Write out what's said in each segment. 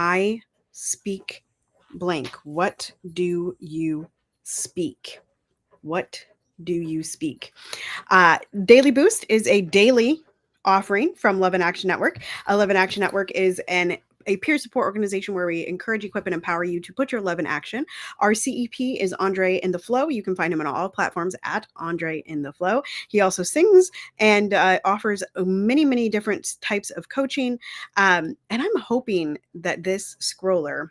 I speak blank. What do you speak? What do you speak? Daily Boost is a daily offering from Love and Action Network. Love and Action Network is a peer support organization where we encourage, equip, and empower you to put your love in action. Our CEP is Andre in the Flow. You can find him on all platforms at Andre in the Flow. He also sings and offers many, many different types of coaching. And I'm hoping that this scroller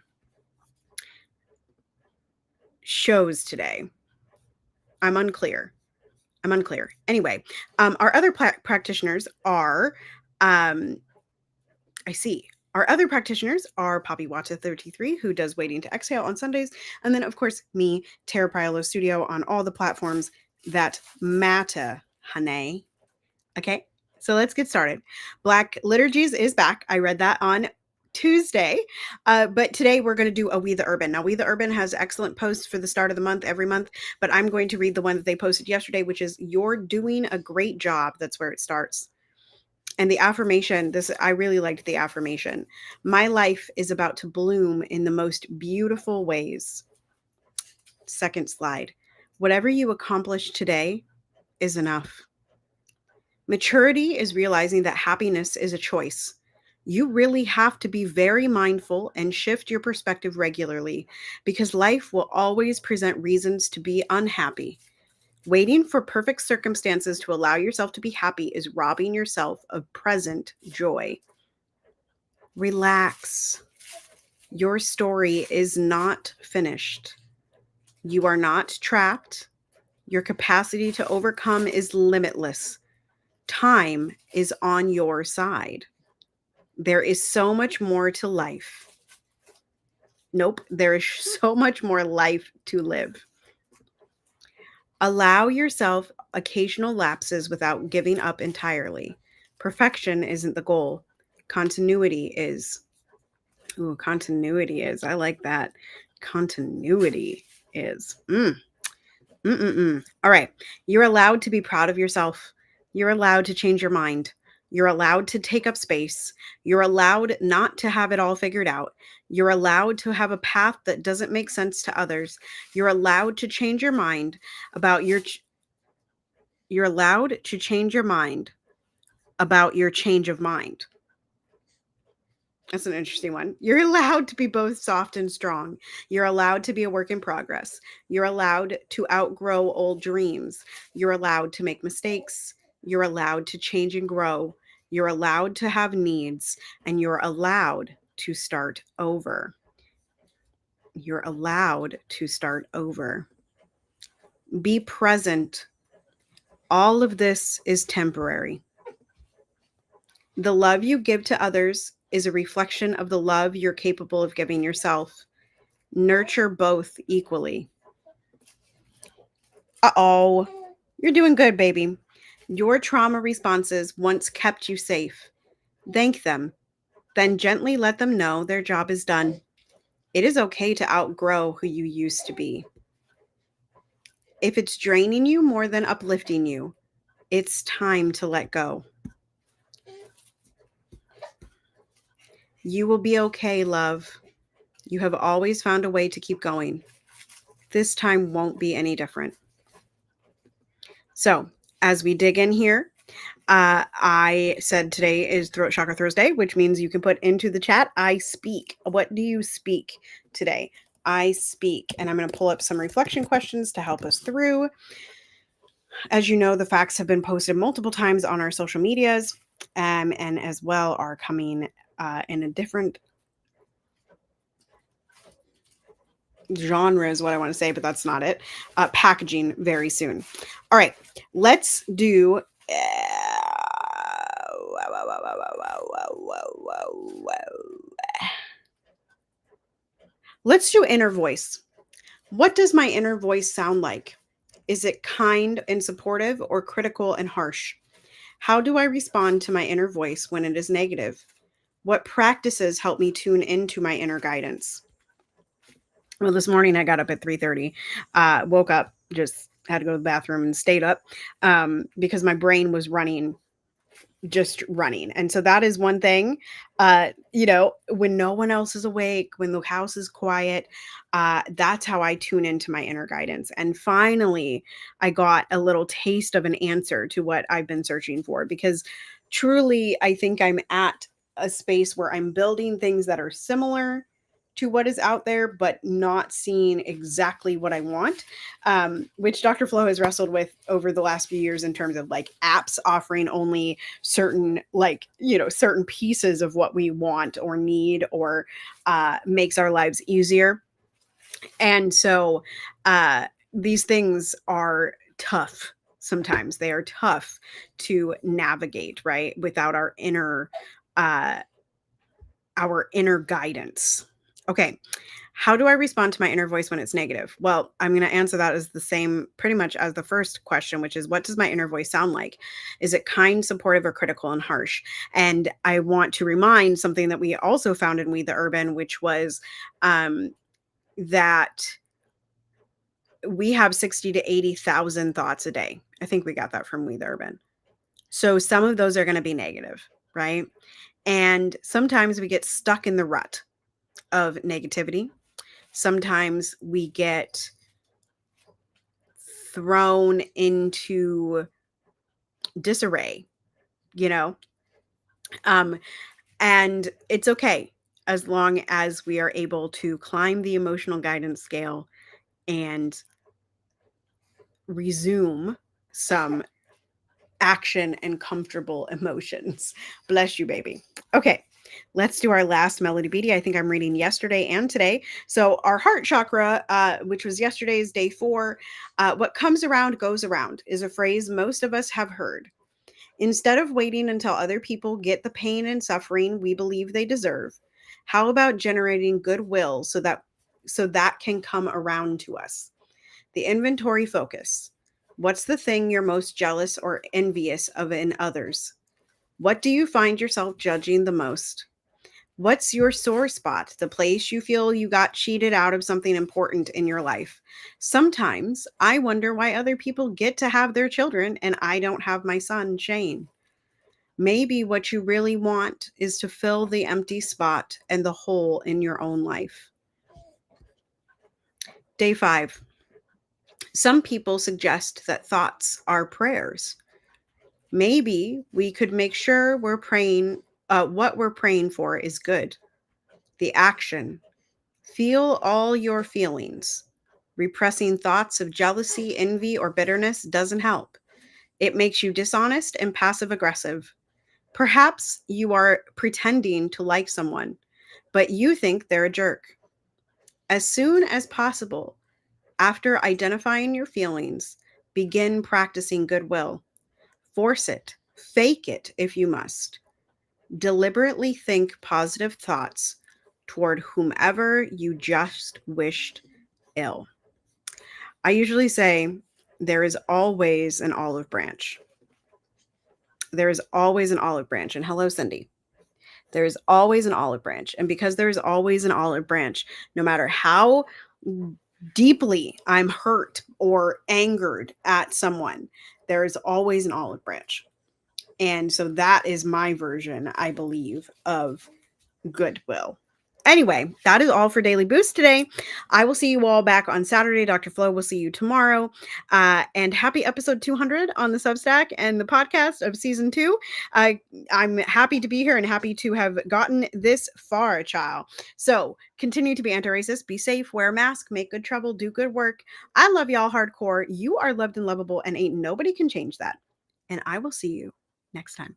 shows today. I'm unclear. Anyway, our other practitioners are, I see. Our other practitioners are Poppy Watcha 33, who does Waiting to Exhale on Sundays. And then, of course, me, Tara Priolo Studio, on all the platforms that matter, honey. Okay, so let's get started. Black Liturgies is back. I read that on Tuesday, but today we're going to do a We the Urban. Now, We the Urban has excellent posts for the start of the month every month, but I'm going to read the one that they posted yesterday, which is "You're doing a great job." That's where it starts. And the affirmation, I really liked the affirmation. My life is about to bloom in the most beautiful ways. Second slide. Whatever you accomplish today is enough. Maturity is realizing that happiness is a choice. You really have to be very mindful and shift your perspective regularly because life will always present reasons to be unhappy. Waiting for perfect circumstances to allow yourself to be happy is robbing yourself of present joy. Relax. Your story is not finished. You are not trapped. Your capacity to overcome is limitless. Time is on your side. There is so much more to life. Nope, there is so much more life to live. Allow yourself occasional lapses without giving up entirely. Perfection isn't the goal. Continuity is. Ooh, continuity is. I like that. Continuity is. All right. You're allowed to be proud of yourself. You're allowed to change your mind. You're allowed to take up space. You're allowed not to have it all figured out. You're allowed to have a path that doesn't make sense to others. You're allowed to change your mind about you're allowed to change your mind about your change of mind. That's an interesting one. You're allowed to be both soft and strong. You're allowed to be a work in progress. You're allowed to outgrow old dreams. You're allowed to make mistakes. You're allowed to change and grow. You're allowed to have needs, and you're allowed to start over. You're allowed to start over. Be present. All of this is temporary. The love you give to others is a reflection of the love you're capable of giving yourself. Nurture both equally. Uh-oh. You're doing good, baby. Your trauma responses once kept you safe. Thank them. Then gently let them know their job is done. It is okay to outgrow who you used to be. If it's draining you more than uplifting you, it's time to let go. You will be okay, love. You have always found a way to keep going. This time won't be any different. So, as we dig in here, I said today is Throat Chakra Thursday, which means you can put into the chat, I speak. What do you speak today? I speak. And I'm going to pull up some reflection questions to help us through. As you know, the facts have been posted multiple times on our social medias, and as well are coming in a different genre is what I want to say, but that's not it. Packaging very soon. All right, let's do. Let's do inner voice. What does my inner voice sound like? Is it kind and supportive or critical and harsh? How do I respond to my inner voice when it is negative? What practices help me tune into my inner guidance? Well, this morning I got up at 3:30, woke up, just had to go to the bathroom and stayed up because my brain was running just running. And so that is one thing, when no one else is awake, when the house is quiet, that's how I tune into my inner guidance. And finally, I got a little taste of an answer to what I've been searching for, because truly, I think I'm at a space where I'm building things that are similar to what is out there, but not seeing exactly what I want, which Dr. Flo has wrestled with over the last few years in terms of like apps offering only certain, certain pieces of what we want or need, or makes our lives easier. And so these things are tough. Sometimes they are tough to navigate, right? Without uh, our inner guidance. Okay. How do I respond to my inner voice when it's negative? Well, I'm going to answer that as the same pretty much as the first question, which is, what does my inner voice sound like? Is it kind, supportive, or critical and harsh? And I want to remind something that we also found in We the Urban, which was that we have 60 to 80,000 thoughts a day. I think we got that from We the Urban. So some of those are going to be negative, right? And sometimes we get stuck in the rut of negativity. Sometimes we get thrown into disarray, you know? And it's okay as long as we are able to climb the emotional guidance scale and resume some action and comfortable emotions. Bless you, baby. Okay, let's do our last melody beatie. I think I'm reading yesterday and today. So our heart chakra, which was yesterday's day 4, what comes around goes around is a phrase most of us have heard. Instead of waiting until other people get the pain and suffering we believe they deserve, how about generating goodwill so that can come around to us? The inventory focus. What's the thing you're most jealous or envious of in others? What do you find yourself judging the most? What's your sore spot, the place you feel you got cheated out of something important in your life? Sometimes I wonder why other people get to have their children and I don't have my son, Shane. Maybe what you really want is to fill the empty spot and the hole in your own life. Day 5. Some people suggest that thoughts are prayers. Maybe we could make sure we're praying, what we're praying for is good. The action. Feel all your feelings. Repressing thoughts of jealousy, envy, or bitterness doesn't help. It makes you dishonest and passive aggressive. Perhaps you are pretending to like someone, but you think they're a jerk. As soon as possible, after identifying your feelings, begin practicing goodwill. Force it, fake it if you must. Deliberately think positive thoughts toward whomever you just wished ill. I usually say there is always an olive branch. There is always an olive branch. And hello, Cindy. There is always an olive branch. And because there is always an olive branch, no matter how deeply I'm hurt or angered at someone, there is always an olive branch. And so that is my version, I believe, of goodwill. Anyway, that is all for Daily Boost today. I will see you all back on Saturday. Dr. Flo will see you tomorrow. And happy episode 200 on the Substack and the podcast of season 2. I'm happy to be here and happy to have gotten this far, child. So continue to be anti-racist, be safe, wear a mask, make good trouble, do good work. I love y'all hardcore. You are loved and lovable, and ain't nobody can change that. And I will see you next time.